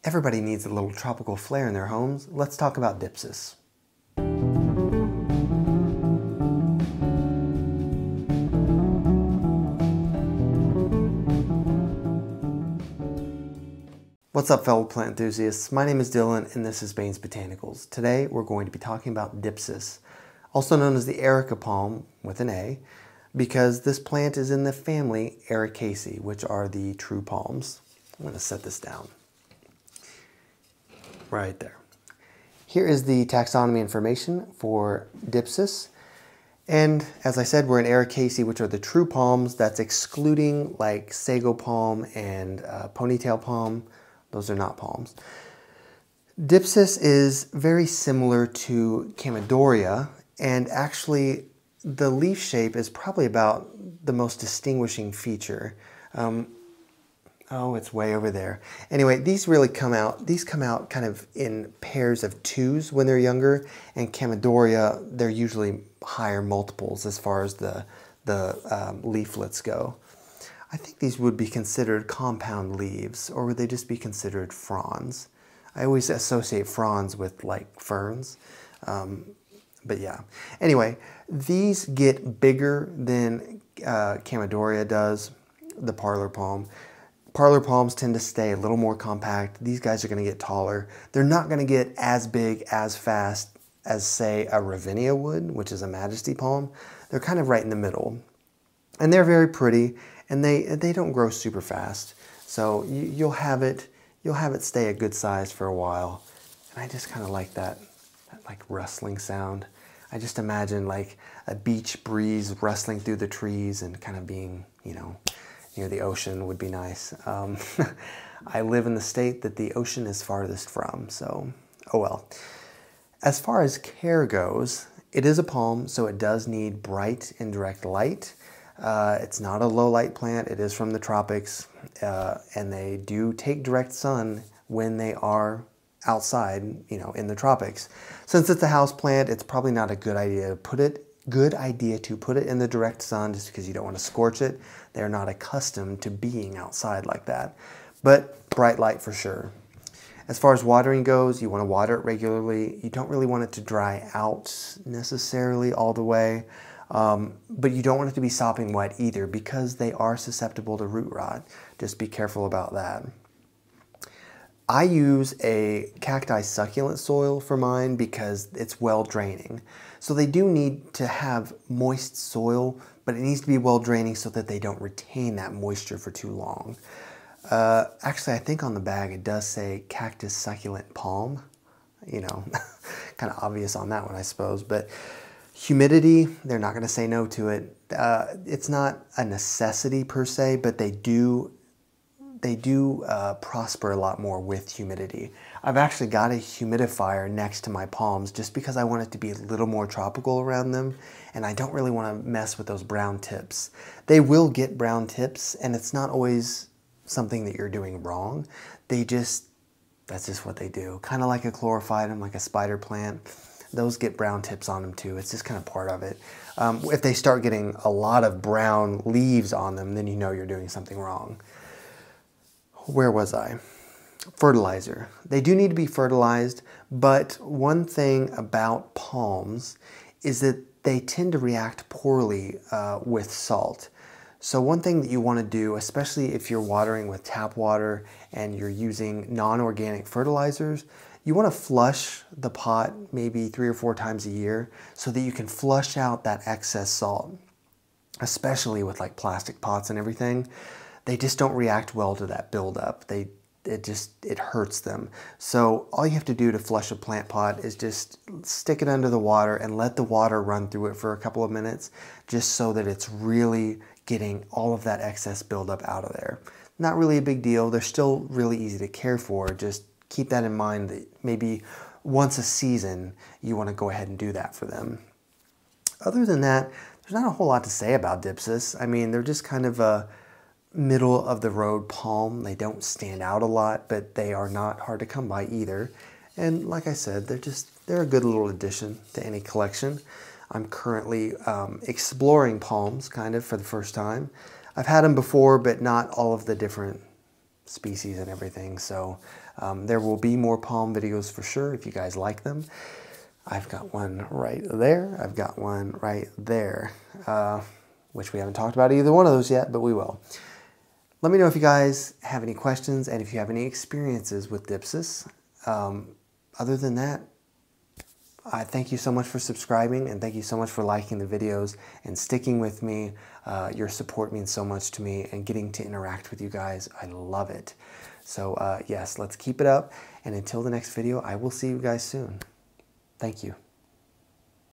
Everybody needs a little tropical flair in their homes. Let's talk about Dipsis. What's up, fellow plant enthusiasts? My name is Dylan and this is Bain's Botanicals. Today we're going to be talking about Dipsis, also known as the Erica palm with an A, because this plant is in the family Ericaceae, which are the true palms. I'm going to set this down. Right there. Here is the taxonomy information for Dipsis. And as I said, we're in Ericaceae, which are the true palms. That's excluding like sago palm and ponytail palm. Those are not palms. Dipsis is very similar to Chamaedorea, and actually the leaf shape is probably about the most distinguishing feature. Oh, it's way over there. Anyway, these come out kind of in pairs of twos when they're younger, and Chamaedorea, they're usually higher multiples as far as the leaflets go. I think these would be considered compound leaves, or would they just be considered fronds? I always associate fronds with like ferns, but yeah. Anyway, these get bigger than Chamaedorea does, the parlor palm. Parlor palms tend to stay a little more compact. These guys are going to get taller. They're not going to get as big, as fast as, say, a Ravinia would, which is a majesty palm. They're kind of right in the middle. And they're very pretty, and they don't grow super fast. So you'll have it stay a good size for a while. And I just kind of like that like rustling sound. I just imagine like a beach breeze rustling through the trees and kind of being, you know, near the ocean would be nice. I live in the state that the ocean is farthest from, so oh well. As far as care goes, it is a palm, so it does need bright and direct light. It's not a low light plant. It is from the tropics, and they do take direct sun when they are outside, you know, in the tropics. Since it's a house plant, it's probably not a good idea to put it in the direct sun, just because you don't want to scorch it. They're not accustomed to being outside like that. But bright light for sure. As far as watering goes, you want to water it regularly. You don't really want it to dry out necessarily all the way, but you don't want it to be sopping wet either, because they are susceptible to root rot. Just be careful about that. I use a cacti succulent soil for mine because it's well draining. So they do need to have moist soil, but it needs to be well draining so that they don't retain that moisture for too long. Actually, I think on the bag it does say cactus succulent palm. You know, kind of obvious on that one, I suppose. But humidity, they're not going to say no to it. It's not a necessity per se, but they do prosper a lot more with humidity. I've actually got a humidifier next to my palms just because I want it to be a little more tropical around them, and I don't really want to mess with those brown tips. They will get brown tips, and it's not always something that you're doing wrong. That's just what they do. Kind of like a chlorophytum, like a spider plant. Those get brown tips on them too. It's just kind of part of it. If they start getting a lot of brown leaves on them, then you know you're doing something wrong. Where was I? Fertilizer. They do need to be fertilized, but one thing about palms is that they tend to react poorly with salt. So one thing that you want to do, especially if you're watering with tap water and you're using non-organic fertilizers, you want to flush the pot maybe 3 or 4 times a year so that you can flush out that excess salt, especially with like plastic pots and everything. They just don't react well to that buildup. It hurts them. So all you have to do to flush a plant pot is just stick it under the water and let the water run through it for a couple of minutes, just so that it's really getting all of that excess buildup out of there. Not really a big deal. They're still really easy to care for. Just keep that in mind that maybe once a season you want to go ahead and do that for them. Other than that, there's not a whole lot to say about Dipsis. I mean, they're just kind of a middle of the road palm. They don't stand out a lot, but they are not hard to come by either. And like I said, they're a good little addition to any collection. I'm currently exploring palms kind of for the first time. I've had them before, but not all of the different species and everything. So there will be more palm videos for sure if you guys like them. I've got one right there. I've got one right there, which we haven't talked about either one of those yet, but we will. Let me know if you guys have any questions and if you have any experiences with Dipsis. Other than that, I thank you so much for subscribing, and thank you so much for liking the videos and sticking with me. Your support means so much to me, and getting to interact with you guys, I love it. So yes, let's keep it up, and until the next video, I will see you guys soon. Thank you.